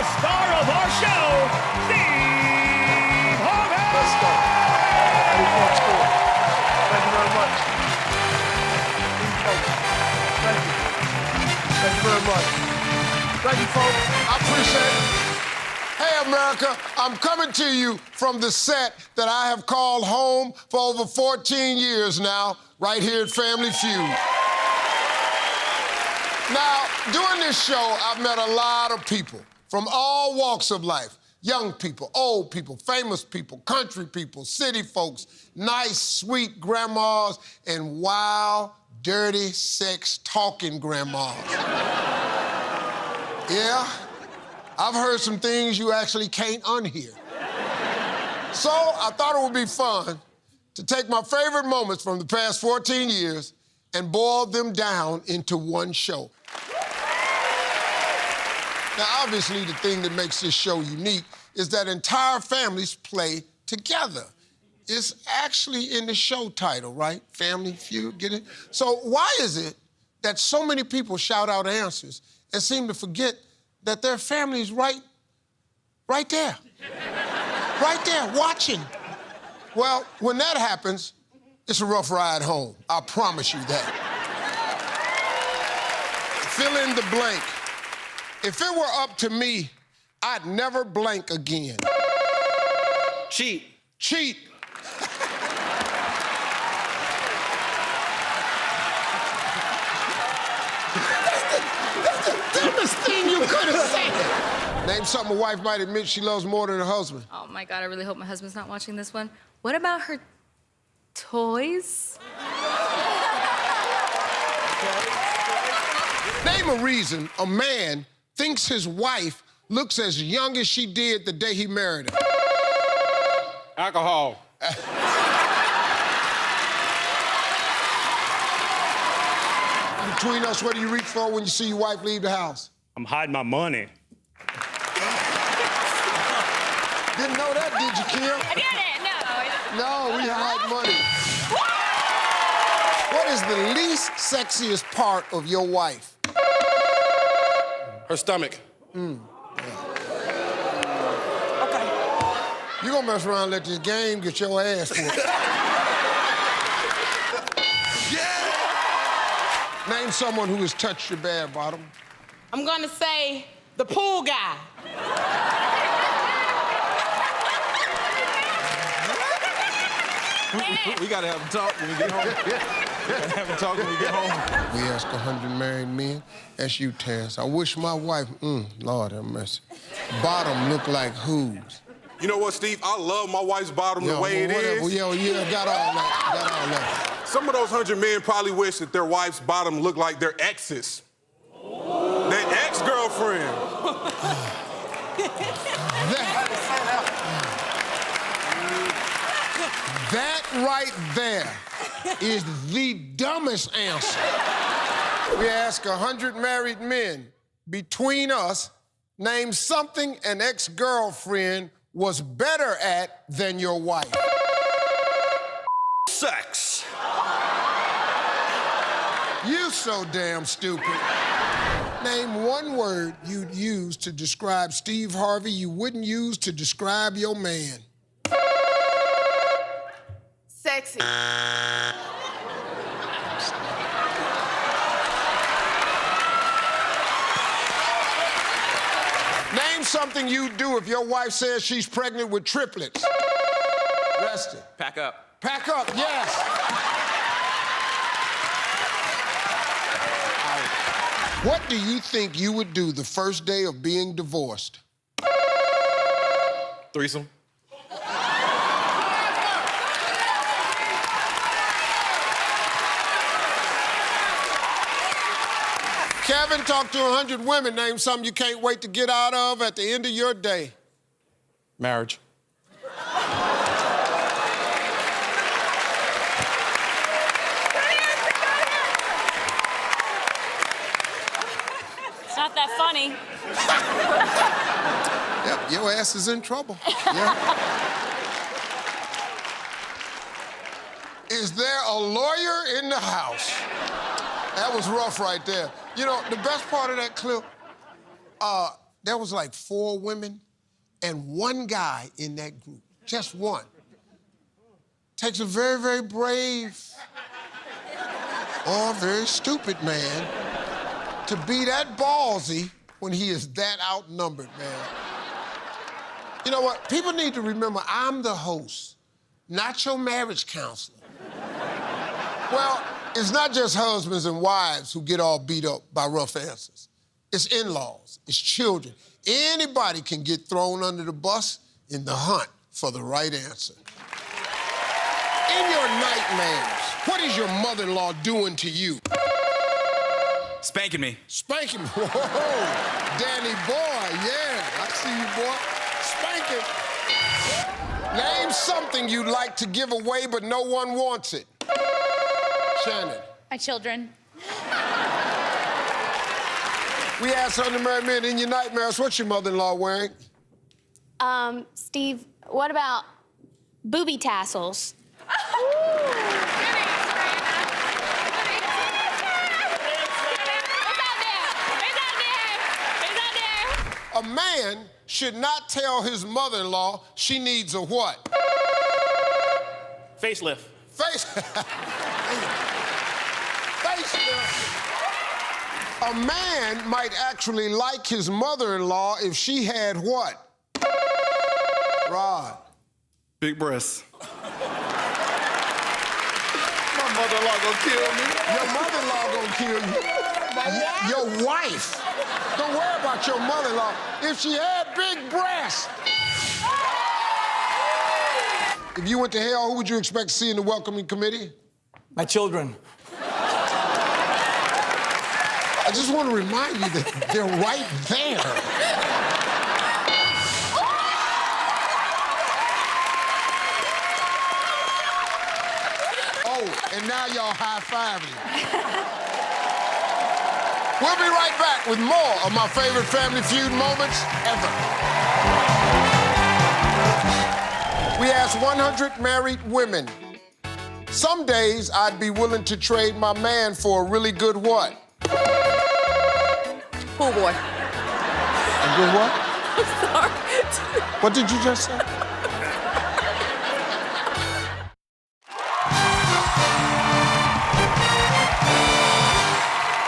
the star of our show, Steve Harvey! Let's go. 84 score. Thank you very much. Thank you. Thank you very much. Thank you, folks. I appreciate it. Hey, America, I'm coming to you from the set that I have called home for over 14 years now, right here at Family Feud. Now, during this show, I've met a lot of people from all walks of life. Young people, old people, famous people, country people, city folks, nice, sweet grandmas, and wild, dirty, sex-talking grandmas. Yeah, I've heard some things you actually can't unhear. So I thought it would be fun to take my favorite moments from the past 14 years and boil them down into one show. Now, obviously, the thing that makes this show unique is that entire families play together. It's actually in the show title, right? Family Feud, get it? So why is it that so many people shout out answers and seem to forget that their family's right there? Right there, watching. Well, when that happens, it's a rough ride home. I promise you that. Fill in the blank. If it were up to me, I'd never blank again. Cheat. Cheat. That's the dumbest thing you could have said. Name something a wife might admit she loves more than her husband. Oh my God, I really hope my husband's not watching this one. What about her toys? Name a reason a man thinks his wife looks as young as she did the day he married her. Alcohol. Between us, what do you reach for when you see your wife leave the house? I'm hiding my money. Didn't know that, did you, Kim? I didn't, no. No, we hide money. What is the least sexiest part of your wife? Her stomach. Okay. You gonna mess around and let this game get your ass whooped. Yeah! Name someone who has touched your bad bottom. I'm gonna say the pool guy. We gotta have a talk when we get home. We gotta have a talk when we get home. We ask 100 married men. That's you, Terrence. I wish my wife, Lord have mercy, bottom looked like whose? You know what, Steve? I love my wife's bottom the way it is. Got all that, got all that. Some of those 100 men probably wish that their wife's bottom looked like their ex's. Their ex-girlfriend. That right there is the dumbest answer. We ask 100 married men, between us, name something an ex-girlfriend was better at than your wife. Sex. You so damn stupid. Name one word you'd use to describe Steve Harvey you wouldn't use to describe your man. Sexy. Name something you'd do if your wife says she's pregnant with triplets. Rest it. Pack up. Pack up, yes. What do you think you would do the first day of being divorced? Threesome. Kevin, talk to 100 women. Name something you can't wait to get out of at the end of your day. Marriage. It's not that funny. Yep, your ass is in trouble. Yeah. Is there a lawyer in the house? That was rough right there. You know, the best part of that clip, there was like 4 women and 1 guy in that group, just one. Takes a very, very brave or very stupid man to be that ballsy when he is that outnumbered, man. You know what? People need to remember I'm the host, not your marriage counselor. Well, it's not just husbands and wives who get all beat up by rough answers. It's in-laws, it's children. Anybody can get thrown under the bus in the hunt for the right answer. In your nightmares, what is your mother-in-law doing to you? Spanking me. Spanking? Whoa, Danny boy, yeah, I see you, boy. Spanking. Name something you'd like to give away but no one wants it. Shannon. My children. We asked unmarried men in your nightmares, what's your mother-in-law wearing? Steve, what about booby tassels? A man should not tell his mother-in-law she needs a what? Facelift. Facelift. A man might actually like his mother-in-law if she had what? Rod. Big breasts. My mother-in-law gonna kill me. Your mother-in-law gonna kill you. Your wife. Don't worry about your mother-in-law. If she had big breasts. If you went to hell, who would you expect to see in the welcoming committee? My children. I just want to remind you that they're right there. Oh, and now y'all high-fiving. We'll be right back with more of my favorite Family Feud moments ever. We asked 100 married women. Some days I'd be willing to trade my man for a really good what? Pool boy. A good what? I'm sorry. What did you just say?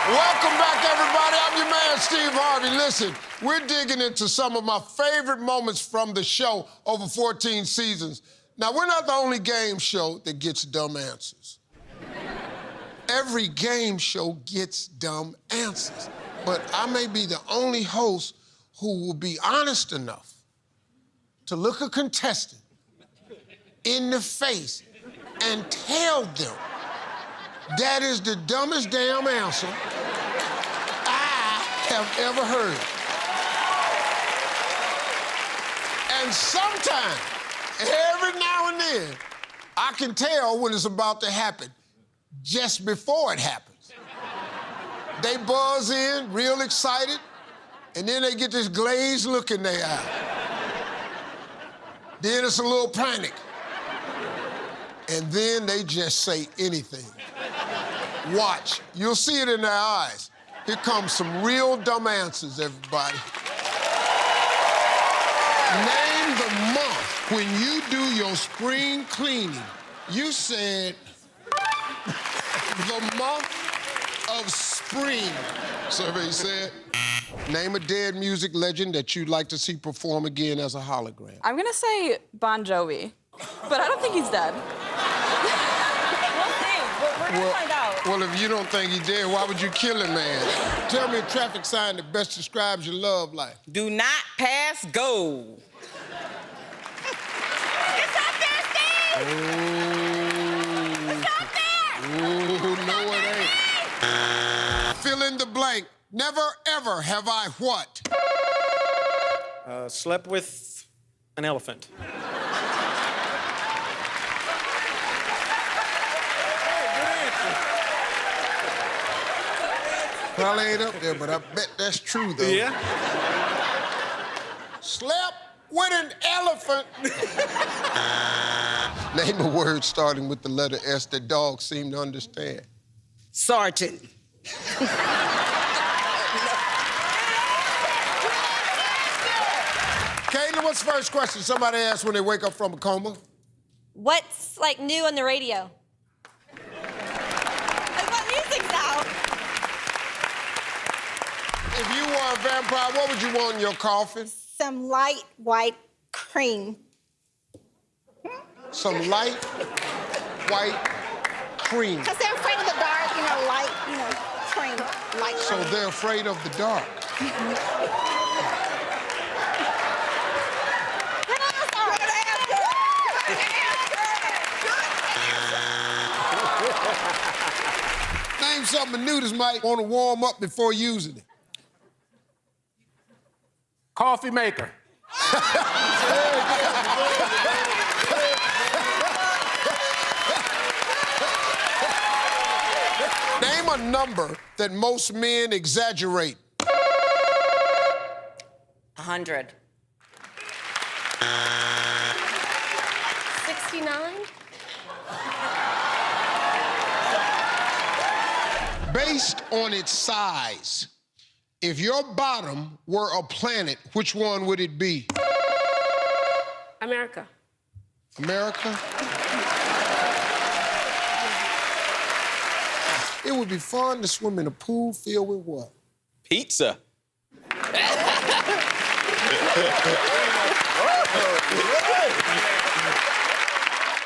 Welcome back, everybody. I'm your man, Steve Harvey. Listen, we're digging into some of my favorite moments from the show over 14 seasons. Now, we're not the only game show that gets dumb answers. Every game show gets dumb answers. But I may be the only host who will be honest enough to look a contestant in the face and tell them that is the dumbest damn answer I have ever heard. And sometimes, every now and then, I can tell when it's about to happen just before it happens. They buzz in, real excited, and then they get this glazed look in their eye. Then it's a little panic. And then they just say anything. Watch, you'll see it in their eyes. Here comes some real dumb answers, everybody. Name the month when you do your spring cleaning. You said the month of spring. Survey said, name a dead music legend that you'd like to see perform again as a hologram. I'm gonna say Bon Jovi, but I don't think he's dead. We'll see. We're gonna find out. Well, if you don't think he's dead, why would you kill him, man? Tell me a traffic sign that best describes your love life. Do not pass go. It's up there, Steve! It's up there! Ooh, no, it ain't. Fill in the blank. Never, ever have I what? Slept with an elephant. Probably ain't up there, but I bet that's true, though. Yeah? Slept with an elephant. Name a word starting with the letter S that dogs seem to understand. Sergeant. Caitlin, what's the first question somebody asks when they wake up from a coma? What's like new on the radio? Like what music's out? If you were a vampire, what would you want in your coffin? Some light white cream. Some light white cream. Because they're afraid of the dark, light, cream, light So cream. they're afraid of the dark. Name something new that might want to warm up before using it. Coffee maker. Name a number that most men exaggerate. 100. 69? Based on its size, if your bottom were a planet, which one would it be? America. America? It would be fun to swim in a pool filled with what? Pizza.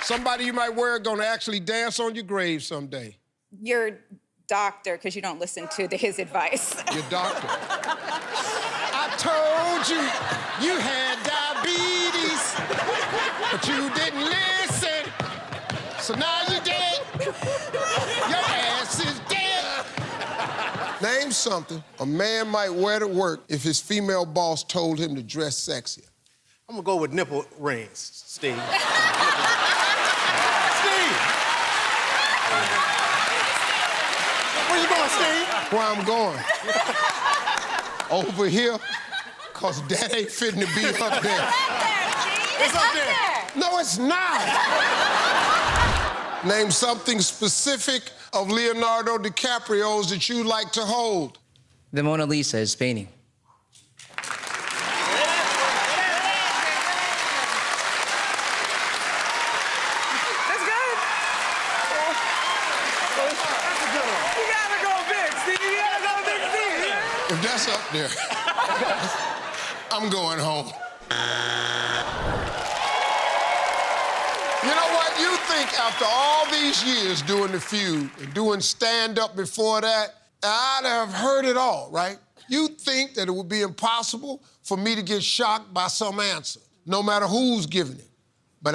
Somebody you might worry gonna actually dance on your grave someday. Your doctor, because you don't listen to his advice. Your doctor. I told you you had diabetes, but you didn't listen. So now you're dead. Your ass is dead. Name something a man might wear to work if his female boss told him to dress sexier. I'm gonna go with nipple rings, Steve. Where you going, Steve? Where I'm going? Over here, cause that ain't fitting to be up there. It's up there. No, it's not. Name something specific of Leonardo DiCaprio's that you like to hold. The Mona Lisa is painting. That's good. That's a good one. You gotta go big, Steve. You gotta go big, Steve. If that's up there, I'm going home. You know what? You think after all these years doing the Feud and doing stand-up before that, I'd have heard it all, right? You think that it would be impossible for me to get shocked by some answer, no matter who's giving it. But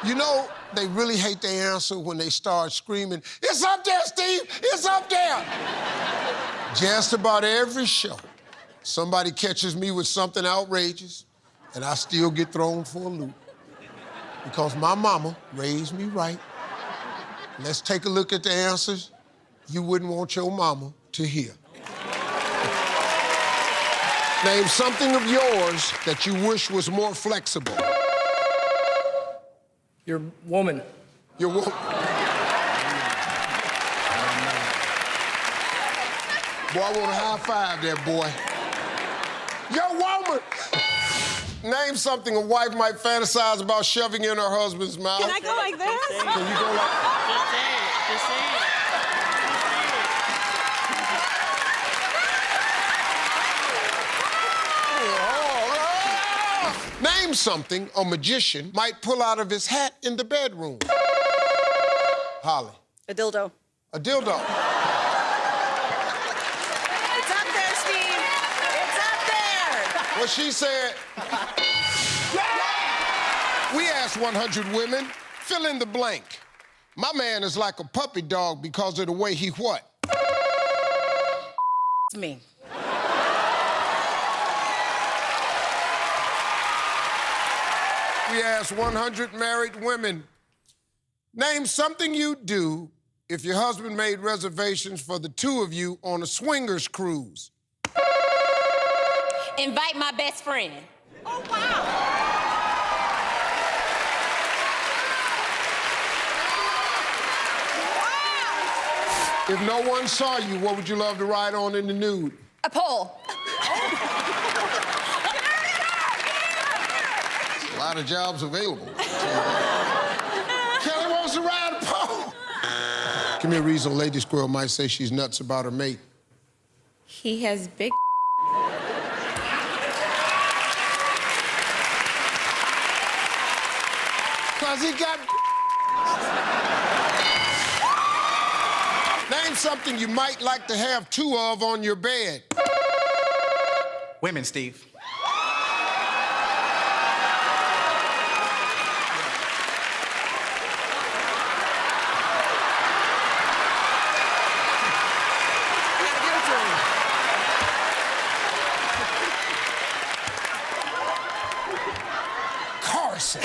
You know, they really hate their answer when they start screaming, "It's up there, Steve! It's up there!" Just about every show, somebody catches me with something outrageous, and I still get thrown for a loop. Because my mama raised me right. Let's take a look at the answers you wouldn't want your mama to hear. Name something of yours that you wish was more flexible. Your woman. Your woman. Boy, I want to high five that boy. Your woman. Name something a wife might fantasize about shoving in her husband's mouth. Can I go like this? Can you go like... Just say it. Name something a magician might pull out of his hat in the bedroom. Holly. A dildo. A dildo. It's up there, Steve. It's up there. Well, she said... We asked 100 women, fill in the blank. My man is like a puppy dog because of the way he what? It's me. We asked 100 married women, name something you'd do if your husband made reservations for the two of you on a swingers cruise. Invite my best friend. Oh, wow. If no one saw you, what would you love to ride on in the nude? A pole. lot of jobs available. Kelly wants to ride a pole. Give me a reason a lady squirrel might say she's nuts about her mate. He has big. Cause he got. Name something you might like to have two of on your bed. Women, Steve. Carson.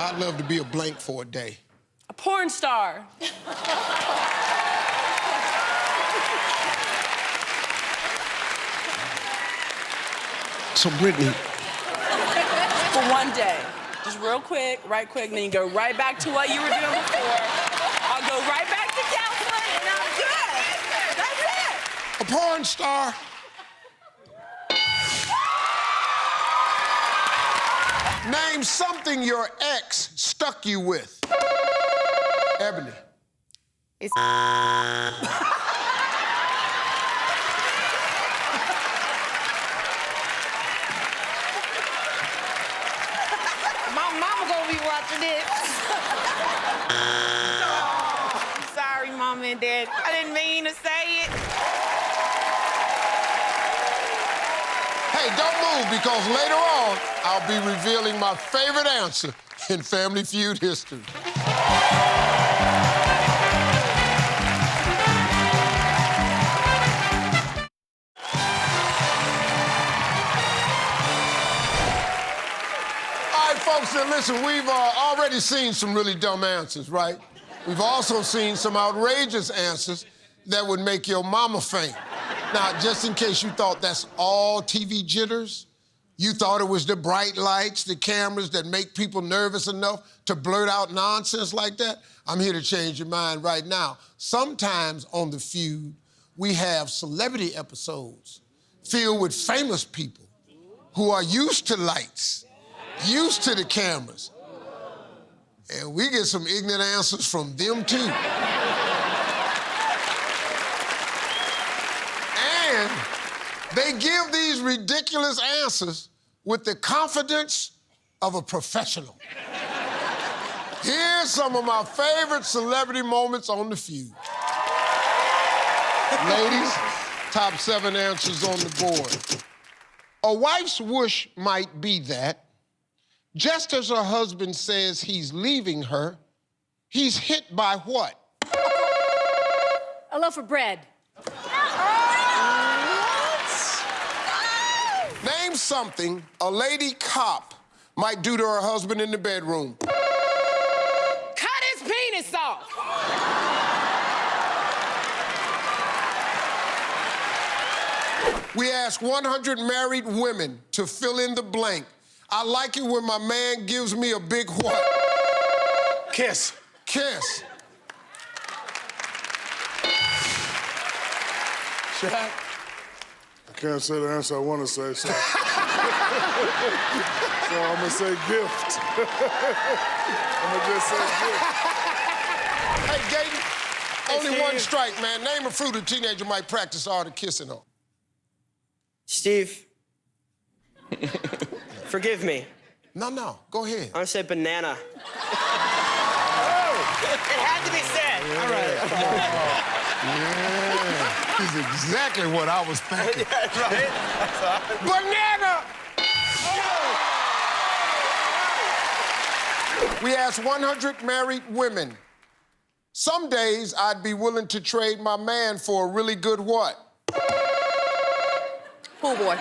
I'd love to be a blank for a day. A porn star. So, Brittany. For one day. Just real quick, right quick, then you go right back to what you were doing before. I'll go right back to counseling, and I'm good. That's it. A porn star. Name something your ex stuck you with. Ebony. It's my mama gonna be watching this. Oh, sorry, Mom and Dad. I didn't mean to say it. Hey, don't move, because later on, I'll be revealing my favorite answer in Family Feud history. All right, folks, now listen, we've already seen some really dumb answers, right? We've also seen some outrageous answers that would make your mama faint. Now, just in case you thought that's all TV jitters, you thought it was the bright lights, the cameras that make people nervous enough to blurt out nonsense like that, I'm here to change your mind right now. Sometimes on The Feud, we have celebrity episodes filled with famous people who are used to lights, used to the cameras. And we get some ignorant answers from them, too. And they give these ridiculous answers with the confidence of a professional. Here's some of my favorite celebrity moments on The Feud. Ladies, top 7 answers on the board. A wife's wish might be that, just as her husband says he's leaving her, he's hit by what? A loaf of bread. Name something a lady cop might do to her husband in the bedroom. Cut his penis off. We asked 100 married women to fill in the blank. I like it when my man gives me a big what? Kiss. Kiss. Shaq. I can't say the answer I want to say, so I'm gonna say gift. I'm gonna just say gift. Hey, Gaten, only one strike, man. Name a fruit a teenager might practice all the kissing on. Steve. Forgive me. No, go ahead. I'm gonna say banana. Oh, it had to be said. All right. Yeah, this is exactly what I was thinking. Yeah, right? Banana! We asked 100 married women. Some days I'd be willing to trade my man for a really good what? Pool boy.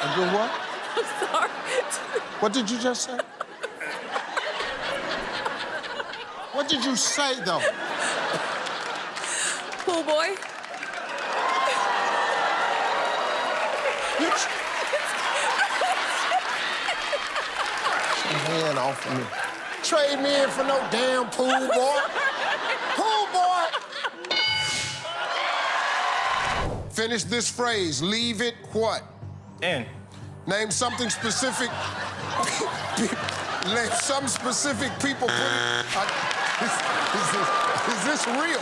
A good what? I'm sorry. What did you just say? What did you say, though? Pool boy. Hand off of me. Trade me in for no damn pool boy. Pool boy! Finish this phrase. Leave it what? In. Name something specific. Name some specific people put it. Is this real?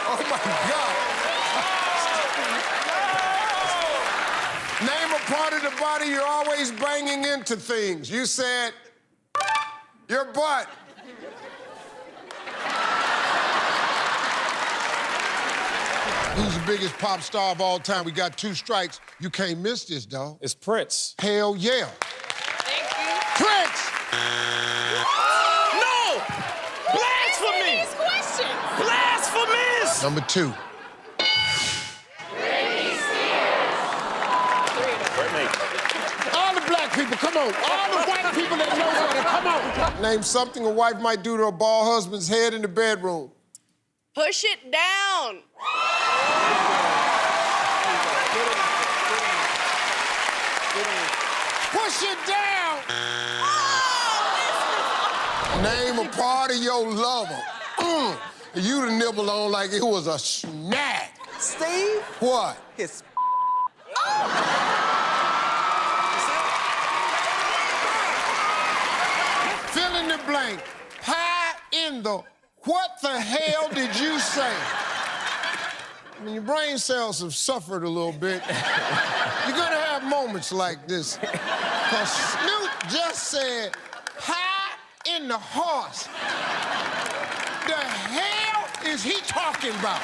Oh my God. Name a part of the body you're always banging into things. You said your butt. Who's the biggest pop star of all time? We got 2 strikes. You can't miss this, dog. It's Prince. Hell yeah. Thank you. Prince! No! Blasphemy! These questions. Blasphemous! Number 2. All the black people, come on. All the white people that know better, come on. Name something a wife might do to a bald husband's head in the bedroom. Push it down. Push it down. Name a part of your lover. You to nibble on like it was a snack. Steve? What? His Fill in the blank. Pie in the... What the hell did you say? I mean, your brain cells have suffered a little bit. You're gonna have moments like this. Because Snoop just said, pie in the horse. The hell is he talking about?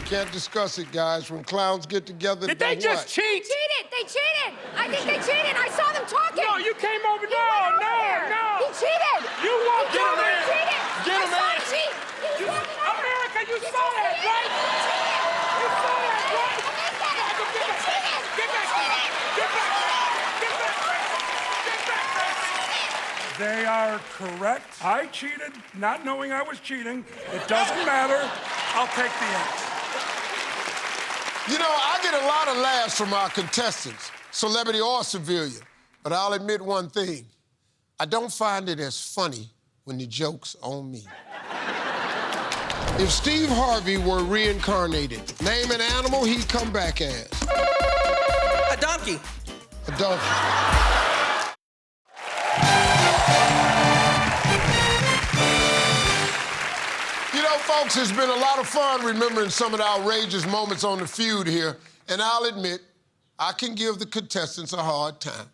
Can't discuss it, guys. When clowns get together, Did they just what? cheat? Cheated! They cheated! I think they cheated! I saw them talking! No, you came over. He went over there. No. He cheated! You won't He get him totally in. cheated! Get him I saw in. him cheat! He was walking over. America, you Did saw you that, see it? right? He cheated! You saw that, right? He said it! He cheated! Get back. He cheated! Get back. Get back. They are correct. I cheated, not knowing I was cheating. It doesn't matter. I'll take the X. You know, I get a lot of laughs from our contestants, celebrity or civilian. But I'll admit one thing. I don't find it as funny when the joke's on me. If Steve Harvey were reincarnated, name an animal he'd come back as. A donkey. A donkey. You know, folks, it's been a lot of fun remembering some of the outrageous moments on the Feud here. And I'll admit, I can give the contestants a hard time.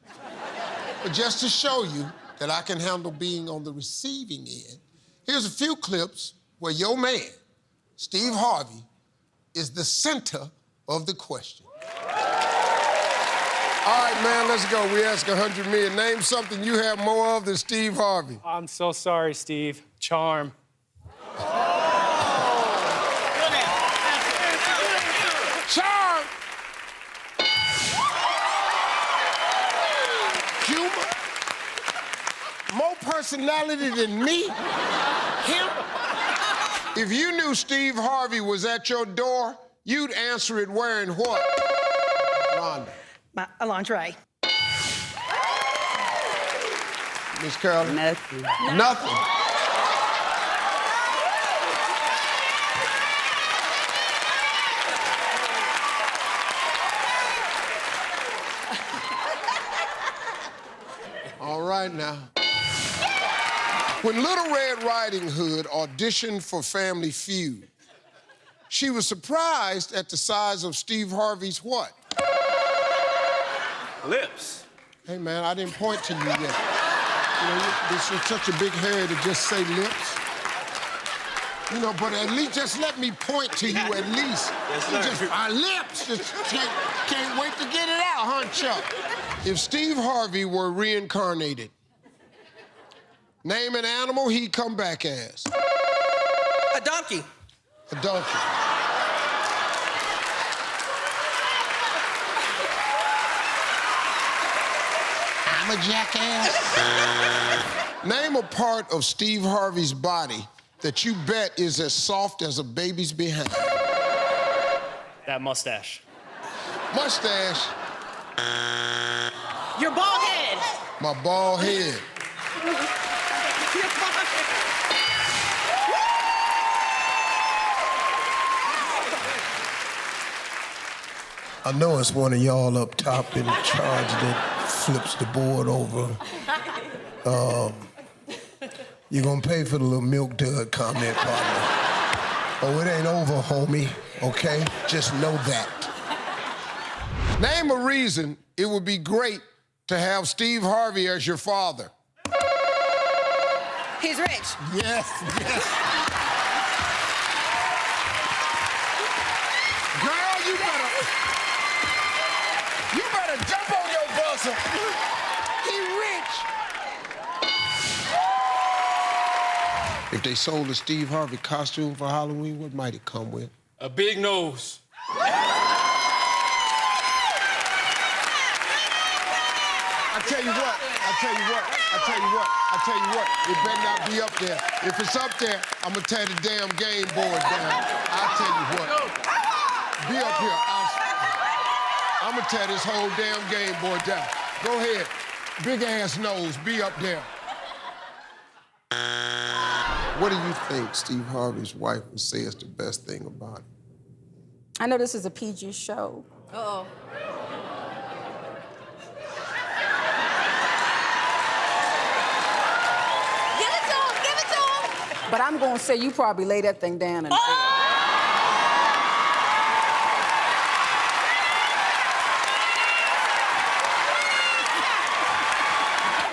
But just to show you that I can handle being on the receiving end, here's a few clips where your man, Steve Harvey, is the center of the question. All right, man, let's go. We ask 100 million. Name something you have more of than Steve Harvey. I'm so sorry, Steve. Charm. Charm. Humor. More personality than me. Him. If you knew Steve Harvey was at your door, you'd answer it wearing what? Rhonda. A lingerie. Miss Carolyn? Nothing. Nothing. All right now. When Little Red Riding Hood auditioned for Family Feud, she was surprised at the size of Steve Harvey's what? Lips. Hey, man, I didn't point to you yet. You know, this is such a big hair to just say lips. You know, but at least just let me point to you at least. Yes, You sir. just, our lips. Just can't wait to get it out, huh, Chuck? If Steve Harvey were reincarnated, name an animal he'd come back as. A donkey. A donkey. I'm a jackass. Name a part of Steve Harvey's body that you bet is as soft as a baby's behind. That mustache. Mustache. Your bald head. My bald head. I know it's one of y'all up top in charge that flips the board over. You're gonna pay for the little milk dud comment, partner. Oh, it ain't over, homie, okay? Just know that. Name a reason it would be great to have Steve Harvey as your father. He's rich. Yes, yes. Girl, you better jump on your buzzer. He rich. If they sold a Steve Harvey costume for Halloween, what might it come with? A big nose. I tell you what. It better not be up there. If it's up there, I'm gonna tear the damn game board down. I'll tell you what. Be up here. I'm gonna tear this whole damn game board down. Go ahead. Big ass nose, be up there. What do you think Steve Harvey's wife would say is the best thing about it? I know this is a PG show. Uh-oh. Give it to him. But I'm gonna say you probably lay that thing down and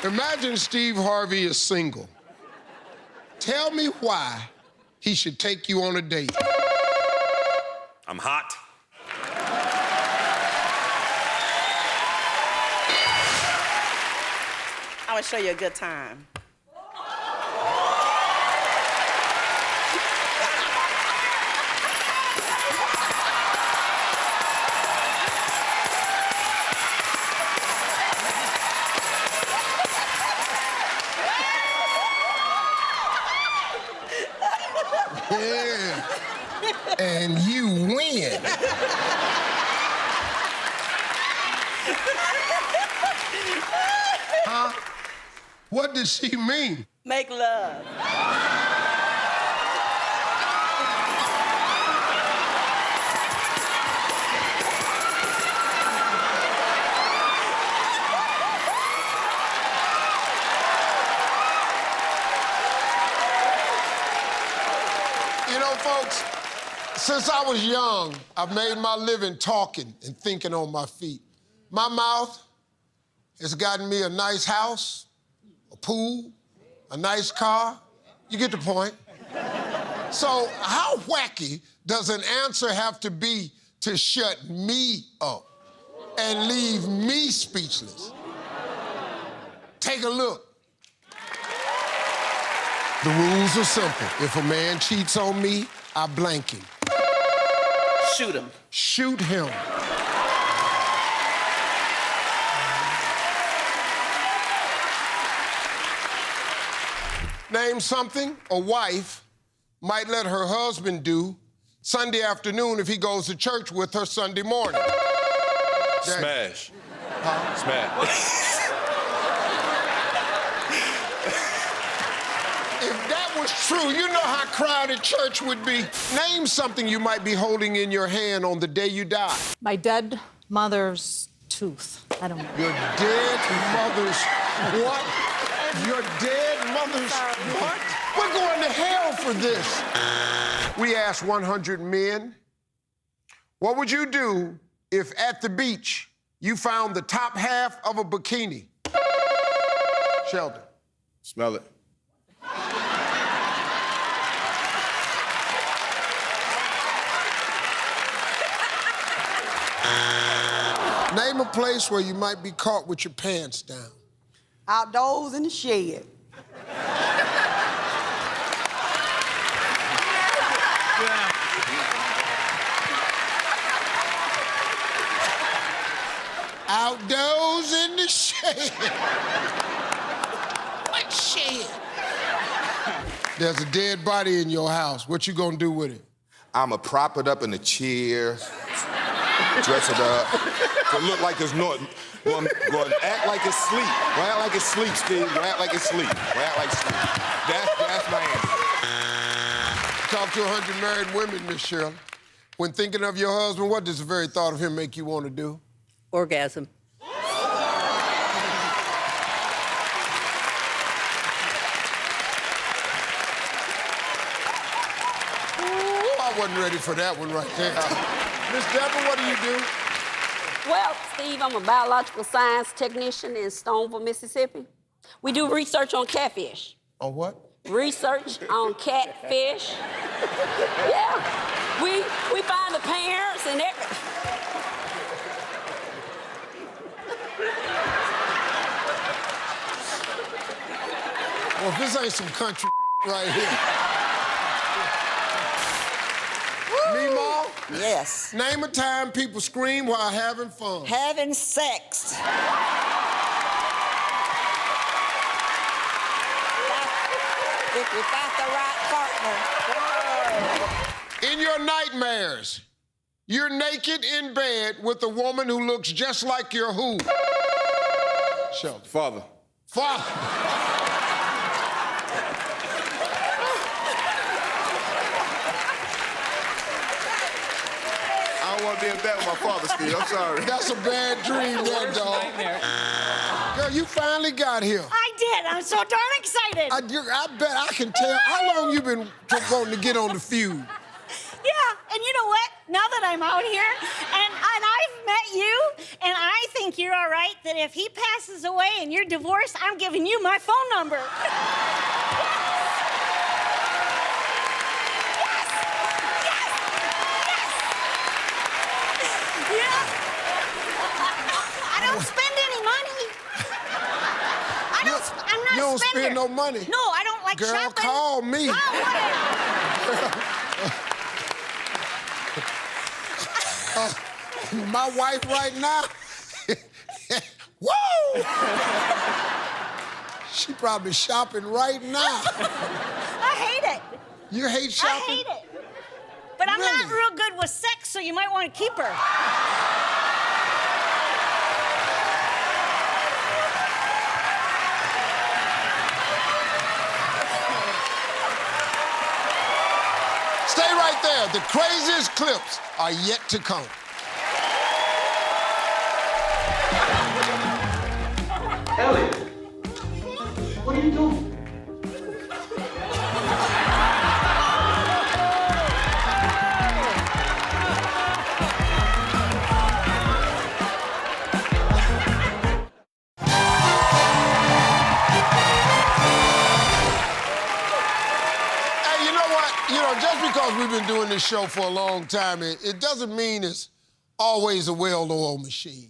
Imagine Steve Harvey is single. Tell me why he should take you on a date. I'm hot. I would show you a good time. Yeah. And you win. Huh? What does she mean? Make love. You know, folks, since I was young, I've made my living talking and thinking on my feet. My mouth has gotten me a nice house, a pool, a nice car. You get the point. So how wacky does an answer have to be to shut me up and leave me speechless? Take a look. The rules are simple. If a man cheats on me, I blank him. Shoot him. Shoot him. Name something a wife might let her husband do Sunday afternoon if he goes to church with her Sunday morning. Smash. Huh? Smash. If that was true, you know how crowded church would be. Name something you might be holding in your hand on the day you die. my dead mother's tooth. I don't know. Your dead mother's what? Your dead mother's what? We're going to hell for this. We asked 100 men, what would you do if at the beach you found the top half of a bikini? Sheldon. Smell it. Name a place where you might be caught with your pants down. Outdoors in the shed. Outdoors in the shed. What shed? There's a dead body in your house. What you gonna do with it? I'ma prop it up in a chair, dress it up, to look like it's not. Going to act like it's sleep. Go act like it's sleep, Steve. Go act like it's sleep. Go act like sleep. That's my answer. Talk to 100 married women, Miss Shirley. When thinking of your husband, what does the very thought of him make you want to do? Orgasm. I wasn't ready for that one right there. Miss Deborah, what do you do? Well, Steve, I'm a biological science technician in Stoneville, Mississippi. We do research on catfish. On what? Research on catfish. Yeah. We find the parents and everything. Well, if this ain't some country right here. Meemaw? Yes. Name a time people scream while having fun. Having sex. If you got the right partner. In your nightmares, you're naked in bed with a woman who looks just like your who? Sheldon. Father. Father. I don't want to be in bed with my father, Steve. I'm sorry. That's a bad dream, that dog. Girl, you finally got here. I did. I'm so darn excited. I bet I can tell. How long you been wanting to get on the Feud? Yeah, and you know what? Now that I'm out here, and I've met you, and I think you're all right, that if he passes away and you're divorced, I'm giving you my phone number. I don't spend any money. I'm not You don't a spender. spend no money. No, I don't like Girl, shopping. call me. Oh, My wife right now. Woo! She probably shopping right now. I hate it. You hate shopping? I hate it. But I'm not Really? real good with sex, so you might want to keep her. Stay right there. The craziest clips are yet to come. Elliot, what are you doing? Hey, you know what? Just because we've been doing this show for a long time, it doesn't mean it's always a well-oiled machine.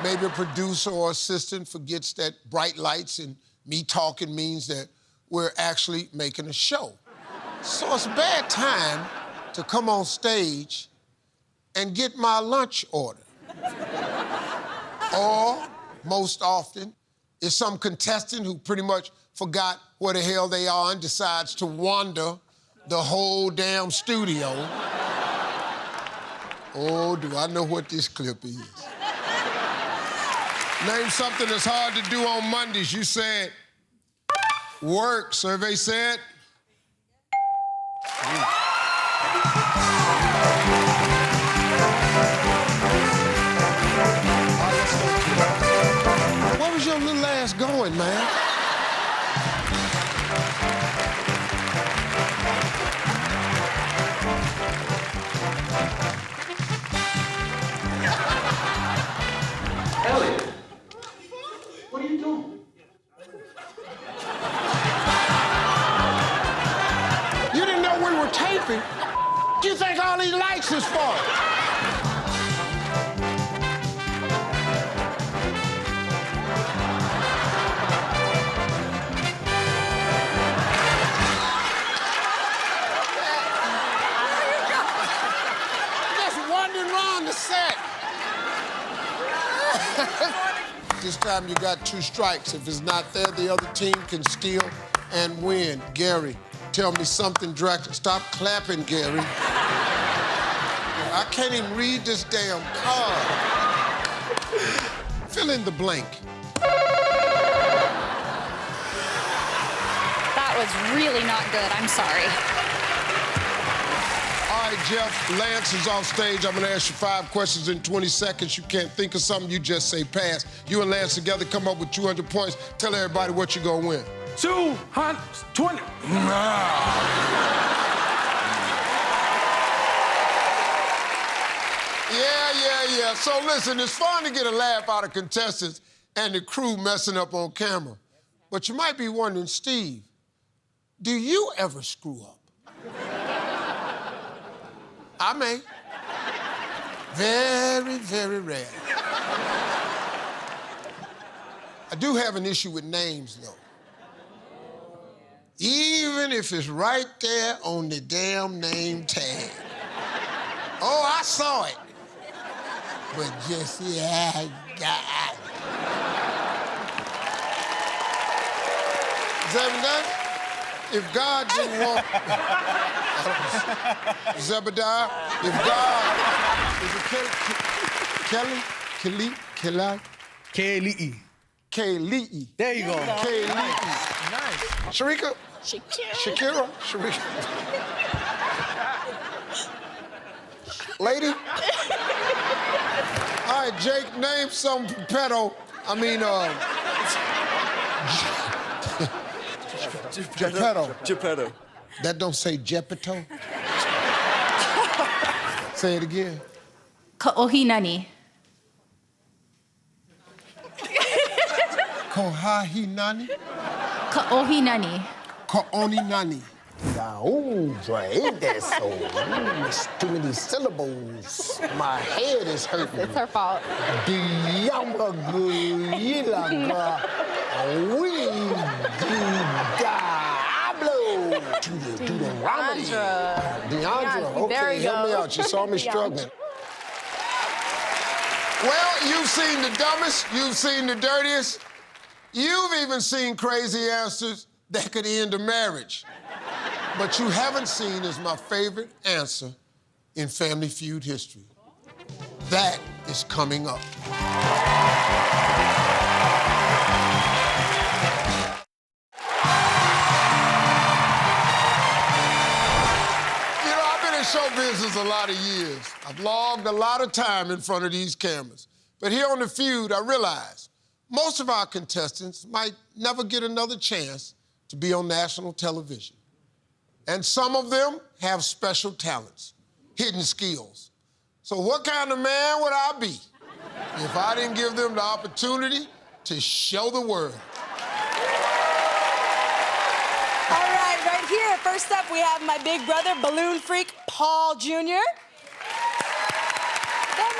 Maybe a producer or assistant forgets that bright lights and me talking means that we're actually making a show. So it's a bad time to come on stage and get my lunch order. Or, most often, it's some contestant who pretty much forgot where the hell they are and decides to wander the whole damn studio. Oh, do I know what this clip is. Name something that's hard to do on Mondays. You said work. Survey said. Where was your little ass going, man? Elliot, what are you doing? You didn't know we were taping. What do you think all these lights is for? Just wandering around the set. This time you got 2 strikes. If it's not there, the other team can steal and win. Gary, tell me something direct. Stop clapping, Gary. I can't even read this damn card. Fill in the blank. That was really not good. I'm sorry. All right, right, Jeff, Lance is off stage. I'm gonna ask you 5 questions in 20 seconds. You can't think of something, you just say pass. You and Lance together come up with 200 points. Tell everybody what you're gonna win. 220. Yeah. So listen, it's fun to get a laugh out of contestants and the crew messing up on camera. But you might be wondering, Steve, do you ever screw up? I may. Very, very rare. I do have an issue with names, though. Even if it's right there on the damn name tag. Oh, I saw it. But just, yeah, God. Zebediah, if God didn't want... Zebediah, if God... Is it Kelly? Kaylee. There you go. Kaylee. Nice. Sharika? Shakira? Sharika. Lady? All right, Jake, name some pedo. Geppetto. That don't say Geppetto? Say it again. Ka'ohinani. Kohahinani? Ka'ohinani. Ka'oninani. Yaoudra, ain't that so? It's too many syllables. My head is hurting. It's her fault. Deandra, okay, help me out. You saw me struggling. Well, you've seen the dumbest, you've seen the dirtiest, you've even seen crazy answers that could end a marriage. But you haven't seen is my favorite answer in Family Feud history. That is coming up. You know, I've been in show business a lot of years. I've logged a lot of time in front of these cameras. But here on The Feud, I realize most of our contestants might never get another chance to be on national television. And some of them have special talents, hidden skills. So what kind of man would I be if I didn't give them the opportunity to show the world? All right here, first up, we have my big brother, balloon freak, Paul Jr. Then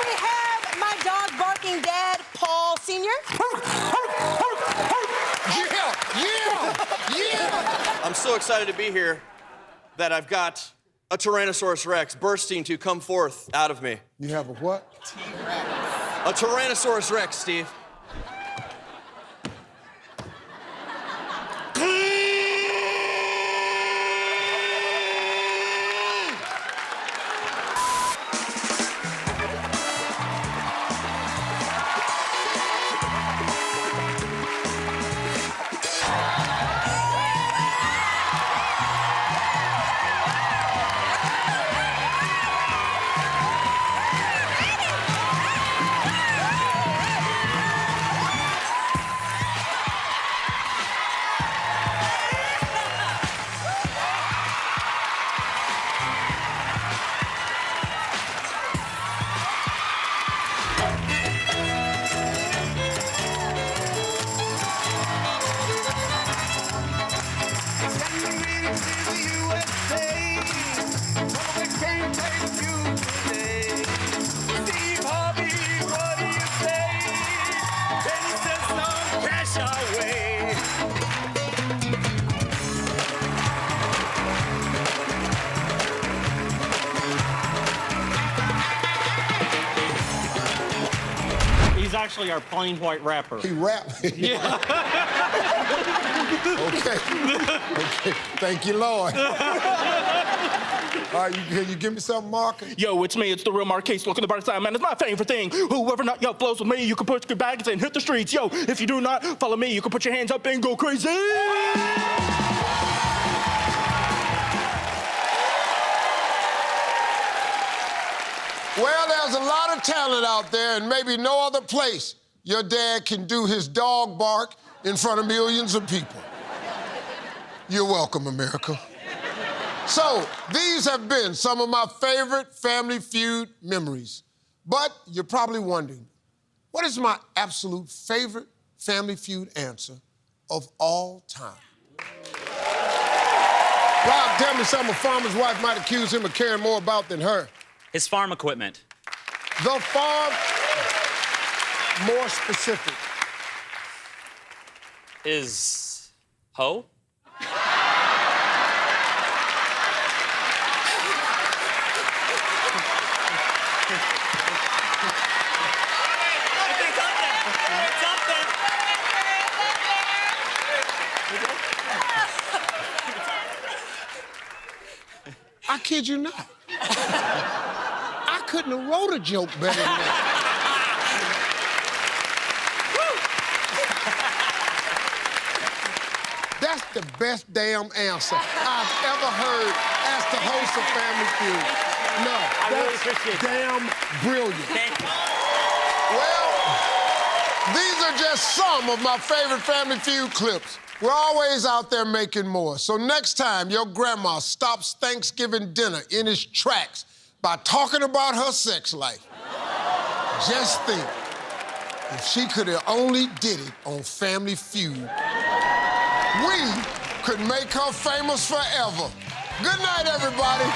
we have my dog barking dad, Paul Sr. Yeah! I'm so excited to be here that I've got a Tyrannosaurus Rex bursting to come forth out of me. You have a what? A Tyrannosaurus Rex, Steve. He's actually our plain white rapper. He rap. Yeah. Okay. Thank you, Lord. All right, can you give me something, Mark? Yo, it's me, it's the real Marquise. Look at the bright side, man, it's my favorite thing. Whoever not yo flows with me, you can put your bags and hit the streets. Yo, if you do not follow me, you can put your hands up and go crazy. of talent out there, and maybe no other place your dad can do his dog bark in front of millions of people. You're welcome, America. So, these have been some of my favorite Family Feud memories. But you're probably wondering, what is my absolute favorite Family Feud answer of all time? Rob, tell me something a farmer's wife might accuse him of caring more about than her. His farm equipment. The farm, more specific. Is hoe? I kid you not. I couldn't have wrote a joke better than that. That's the best damn answer I've ever heard as the host of Family Feud. No, I really appreciate it. Damn brilliant. Thank you. Well, these are just some of my favorite Family Feud clips. We're always out there making more. So next time your grandma stops Thanksgiving dinner in its tracks by talking about her sex life, just think, if she could have only did it on Family Feud, we could make her famous forever. Good night, everybody.